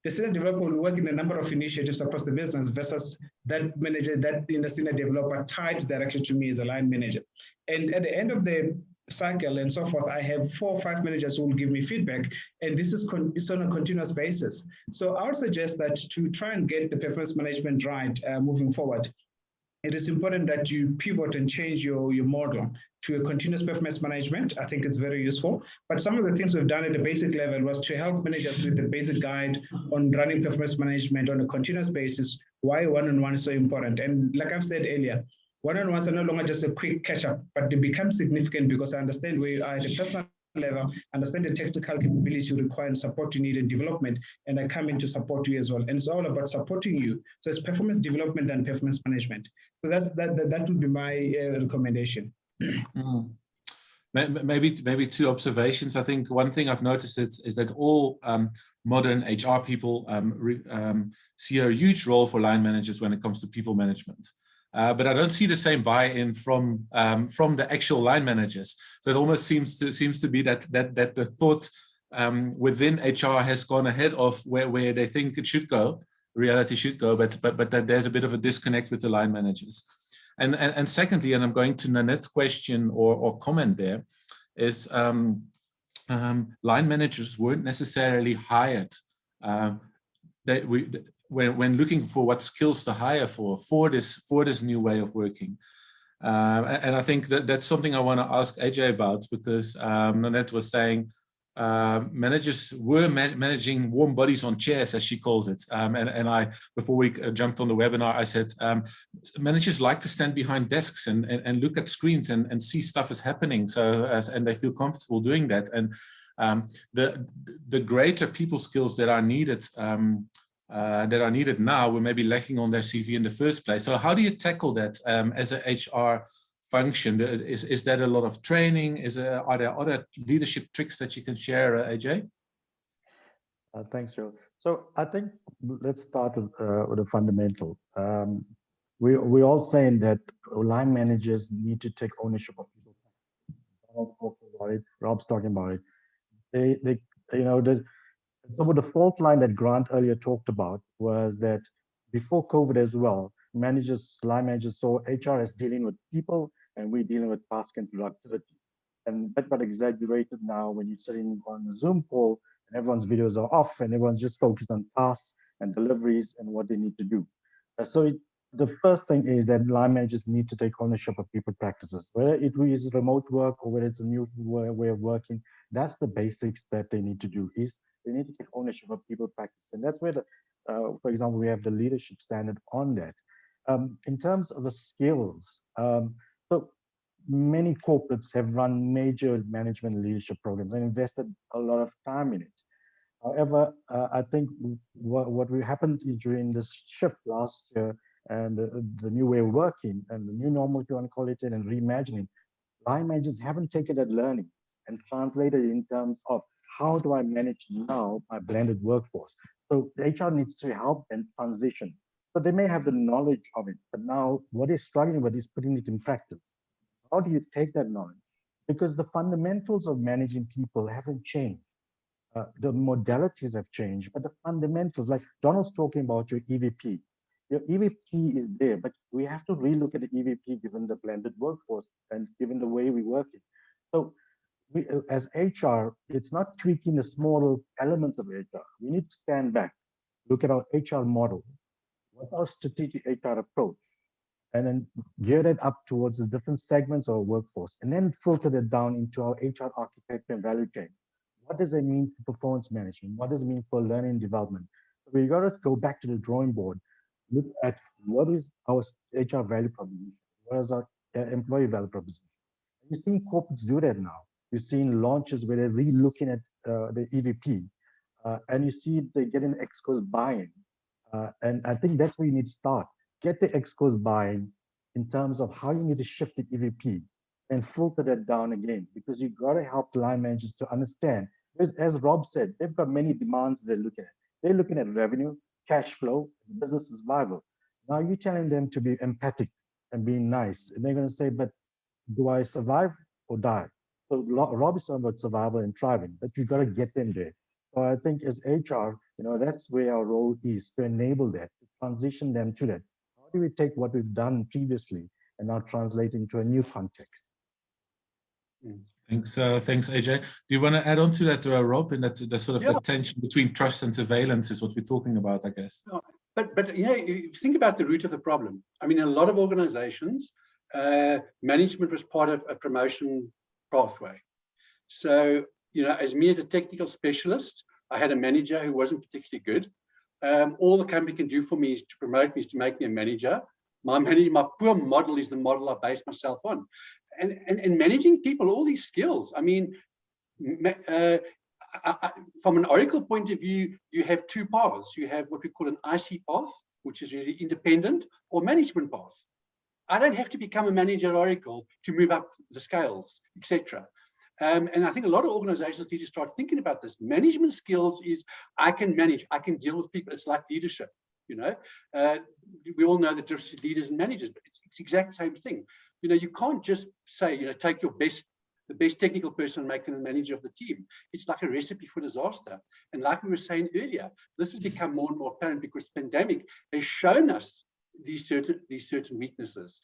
the senior developer will work in a number of initiatives across the business versus that manager, the senior developer tied directly to me as a line manager. And at the end of the cycle and so forth, I have 4 or 5 managers who will give me feedback, and this is it's on a continuous basis. So I would suggest that to try and get the performance management right moving forward, it is important that you pivot and change your model to a continuous performance management. I think it's very useful. But some of the things we've done at the basic level was to help managers with the basic guide on running performance management on a continuous basis, why one-on-one is so important. And like I've said earlier, one-on-ones are no longer just a quick catch-up, but they become significant because I understand where you are at the personal level, understand the technical capabilities you require and support you need in development, and I come in to support you as well. And it's all about supporting you. So it's performance development and performance management. So that would be my recommendation.
Maybe 2 observations. I think one thing I've noticed is that all modern HR people see a huge role for line managers when it comes to people management. But I don't see the same buy-in from the actual line managers. So it almost seems to be that the thought within HR has gone ahead of where they think it should go, reality should go, but that there's a bit of a disconnect with the line managers. And secondly, and I'm going to Nanette's question or comment there, is line managers weren't necessarily hired. When looking for what skills to hire for this new way of working. And I think that's something I want to ask Ajay about, because Nanette was saying managers were managing warm bodies on chairs, as she calls it. And I, before we jumped on the webinar, I said, managers like to stand behind desks and look at screens and see stuff is happening. And they feel comfortable doing that. And the greater people skills that are needed now were maybe lacking on their CV in the first place. So how do you tackle that as an HR function? Is that a lot of training? Are there other leadership tricks that you can share, Ajay?
Thanks, Joe. So I think let's start with a fundamental. We're all saying that line managers need to take ownership of people. Donald's talking about it. Rob's talking about it. They you know, some of the fault line that Grant earlier talked about was that before COVID as well, line managers saw HR as dealing with people and we're dealing with task and productivity. And that got exaggerated now when you're sitting on a Zoom call and everyone's videos are off and everyone's just focused on tasks and deliveries and what they need to do. The first thing is that line managers need to take ownership of people practices, whether it is remote work or whether it's a new way of working. That's the basics that they need to do. Is they need to take ownership of people practice, and that's where for example, we have the leadership standard on that. In terms of the skills, so many corporates have run major management leadership programs and invested a lot of time in it. However, I think what happened during this shift last year and the new way of working and the new normal, if you want to call it, and reimagining, line managers haven't taken that learning and translated it in terms of how do I manage now my blended workforce. So the HR needs to help them transition. So they may have the knowledge of it, but now what they're struggling with is putting it in practice. How do you take that knowledge? Because the fundamentals of managing people haven't changed. The modalities have changed, but the fundamentals, like Donald's talking about your EVP. Your EVP is there, but we have to relook at the EVP given the blended workforce and given the way we work it. So we, as HR, it's not tweaking the small elements of HR. We need to stand back, look at our HR model. What's our strategic HR approach? And then gear that up towards the different segments of our workforce, and then filter that down into our HR architecture and value chain. What does it mean for performance management? What does it mean for learning and development? So we got to go back to the drawing board, look at what is our HR value proposition, what is our employee value proposition. You're seeing corporates do that now. You're seeing launches where they're re-looking at the EVP, and you see they're getting exco's buy-in. And I think that's where you need to start. Get the exco's buy-in in terms of how you need to shift the EVP and filter that down again, because you got to help line managers to understand. As Rob said, they've got many demands they're looking at. They're looking at revenue, cash flow, business survival. Now you're telling them to be empathic and being nice. And they're going to say, but do I survive or die? So Rob is talking about survival and thriving, but you got to get them there. So I think as HR, that's where our role is, to enable that, to transition them to that. How do we take what we've done previously and now translate into a new context?
Thanks, AJ. Do you want to add on to that, Rob? And that's the sort of the tension between trust and surveillance is what we're talking about, I guess.
But you think about the root of the problem. I mean, in a lot of organizations, management was part of a promotion pathway. So, as a technical specialist, I had a manager who wasn't particularly good. All the company can do for me is to promote me, is to make me a manager. My poor model is the model I base myself on. And managing people, all these skills. I mean, from an Oracle point of view, you have two paths. You have what we call an IC path, which is really independent, or management path. I don't have to become a manager at Oracle to move up the scales, etc. And I think a lot of organizations need to start thinking about this. Management skills is I can manage, I can deal with people. It's like leadership, we all know the difference between leaders and managers, but it's the exact same thing. You can't just say, take the best technical person and make them the manager of the team. It's like a recipe for disaster. And like we were saying earlier, this has become more and more apparent because the pandemic has shown us these certain weaknesses.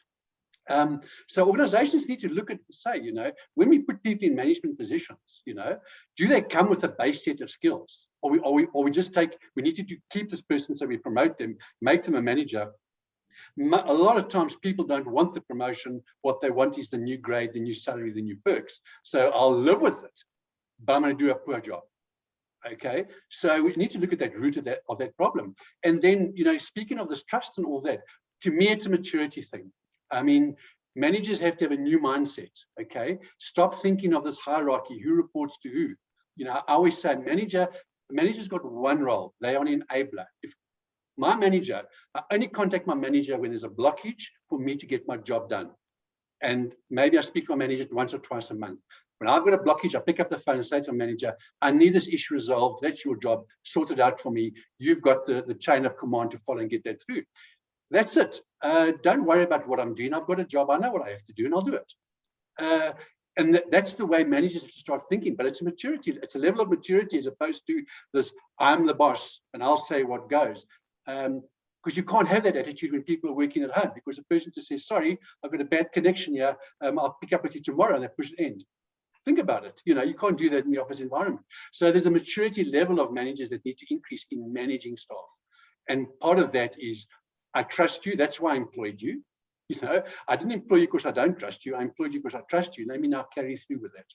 So organizations need to look at and say, when we put people in management positions, do they come with a base set of skills? Or we just we need to keep this person, so we promote them, make them a manager. A lot of times people don't want the promotion. What they want is the new grade, the new salary, the new perks. So I'll live with it, but I'm going to do a poor job. Okay, so we need to look at that root of that problem. And then, speaking of this trust and all that, to me, it's a maturity thing. I mean, managers have to have a new mindset. Okay, stop thinking of this hierarchy, who reports to who. I always say the manager's got one role. They are an enabler. If my manager, I only contact my manager when there's a blockage for me to get my job done. And maybe I speak to my manager once or twice a month. When I've got a blockage, I pick up the phone and say to a manager, I need this issue resolved. That's your job. Sort it out for me. You've got the chain of command to follow and get that through. That's it. Don't worry about what I'm doing. I've got a job. I know what I have to do, and I'll do it. And that's the way managers have to start thinking. But it's a maturity. It's a level of maturity as opposed to this, I'm the boss and I'll say what goes. Because you can't have that attitude when people are working at home, because the person just says, sorry, I've got a bad connection here. I'll pick up with you tomorrow, and they push the end. Think about it. You know, you can't do that in the office environment. So there's a maturity level of managers that need to increase in managing staff. And part of that is, I trust you. That's why I employed you. You know, I didn't employ you because I don't trust you. I employed you because I trust you. Let me now carry through with that.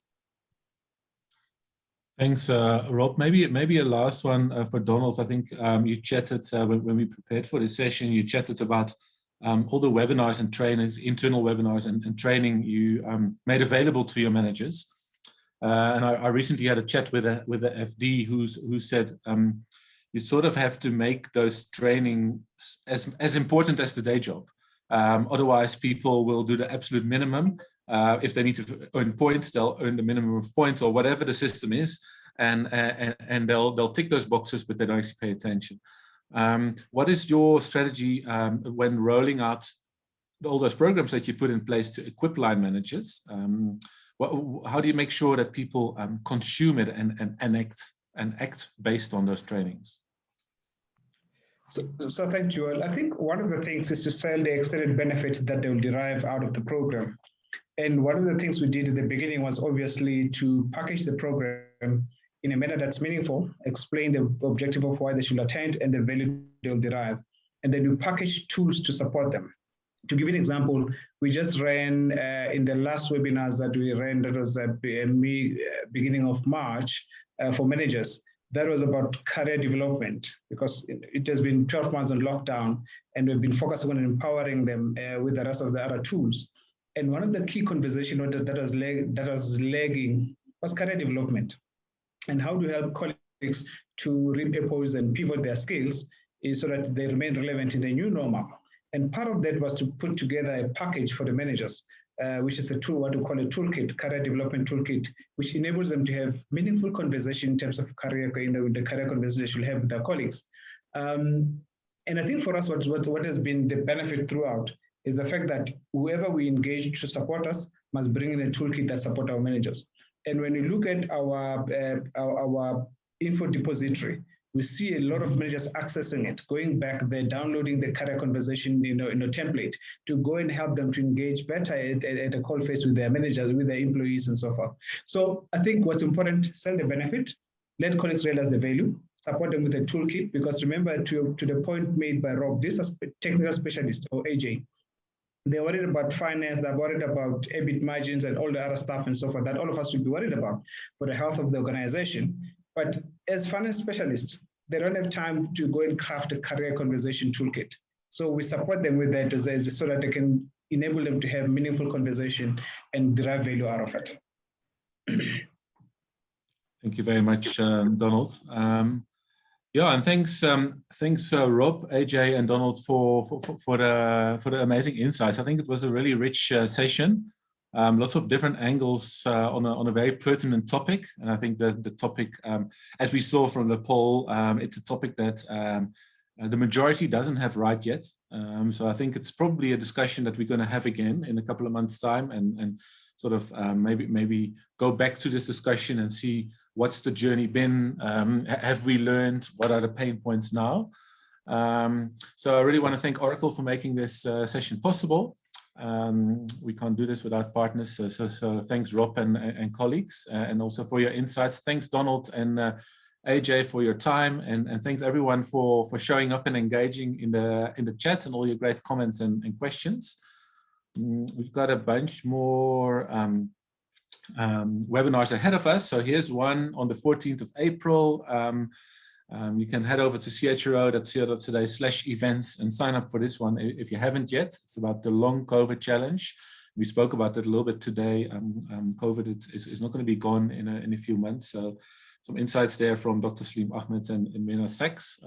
Thanks, Rob. Maybe a last one for Donald. I think you chatted when we prepared for this session. You chatted about all the webinars and trainings, internal webinars and training you made available to your managers. And I recently had a chat with a FD who said you sort of have to make those trainings as important as the day job. Otherwise, people will do the absolute minimum. If they need to earn points, they'll earn the minimum of points or whatever the system is, and they'll tick those boxes, but they don't actually pay attention. What is your strategy when rolling out all those programs that you put in place to equip line managers? How do you make sure that people consume it and act based on those trainings?
So thank you. I think one of the things is to sell the extended benefits that they will derive out of the program. And one of the things we did at the beginning was obviously to package the program in a manner that's meaningful, explain the objective of why they should attend and the value they'll derive. And then we package tools to support them. To give you an example, we just ran in the last webinars that we ran, that was at beginning of March for managers. That was about career development, because it has been 12 months on lockdown, and we've been focusing on empowering them with the rest of the other tools. And one of the key conversations that was lagging was career development, and how to help colleagues to repurpose and pivot their skills is so that they remain relevant in the new normal. And part of that was to put together a package for the managers, which is a tool, what we call a toolkit, career development toolkit, which enables them to have meaningful conversation in terms of career, the career conversation they should have with their colleagues. And I think for us, what has been the benefit throughout is the fact that whoever we engage to support us must bring in a toolkit that support our managers. And when you look at our info depository, we see a lot of managers accessing it, going back there, downloading the career conversation in a template to go and help them to engage better at a call face with their managers, with their employees and so forth. So I think what's important, sell the benefit, let colleagues realize the value, support them with a toolkit, because remember, to the point made by Rob, this is a technical specialist or AJ. They're worried about finance, they're worried about EBIT margins and all the other stuff and so forth that all of us should be worried about for the health of the organization. But as finance specialists, they don't have time to go and craft a career conversation toolkit. So we support them with that so that they can enable them to have meaningful conversation and derive value out of it.
Thank you very much, Donald. Yeah, and thanks, Rob, AJ, and Donald for the amazing insights. I think it was a really rich session. Lots of different angles on a very pertinent topic, and I think that the topic, as we saw from the poll, it's a topic that the majority doesn't have right yet. So I think it's probably a discussion that we're going to have again in a couple of months' time, and sort of maybe go back to this discussion and see what's the journey been. Have we learned? What are the pain points now? So I really want to thank Oracle for making this session possible. We can't do this without partners, so thanks Rob and colleagues, and also for your insights. Thanks Donald and AJ for your time, and thanks everyone for showing up and engaging in the chat and all your great comments and questions. We've got a bunch more webinars ahead of us. So here's one on the 14th of April. You can head over to chro.co.za/events and sign up for this one if you haven't yet. It's about the long COVID challenge. We spoke about that a little bit today. COVID is not going to be gone in a few months. So some insights there from Dr. Salim Ahmed and Mena Sachs.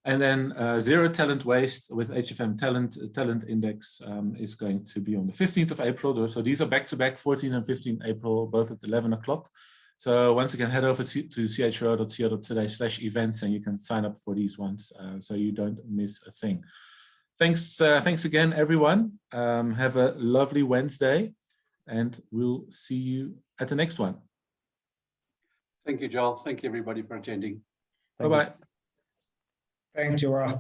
And then Zero Talent Waste with HFM Talent Index is going to be on the 15th of April. So these are back-to-back, 14 and 15 April, both at 11 o'clock. So once again, head over to chro.co.za/events and you can sign up for these ones so you don't miss a thing. Thanks again, everyone. Have a lovely Wednesday and we'll see you at the next one.
Thank you, Joel. Thank you, everybody, for attending.
Bye-bye.
Thanks, Joel.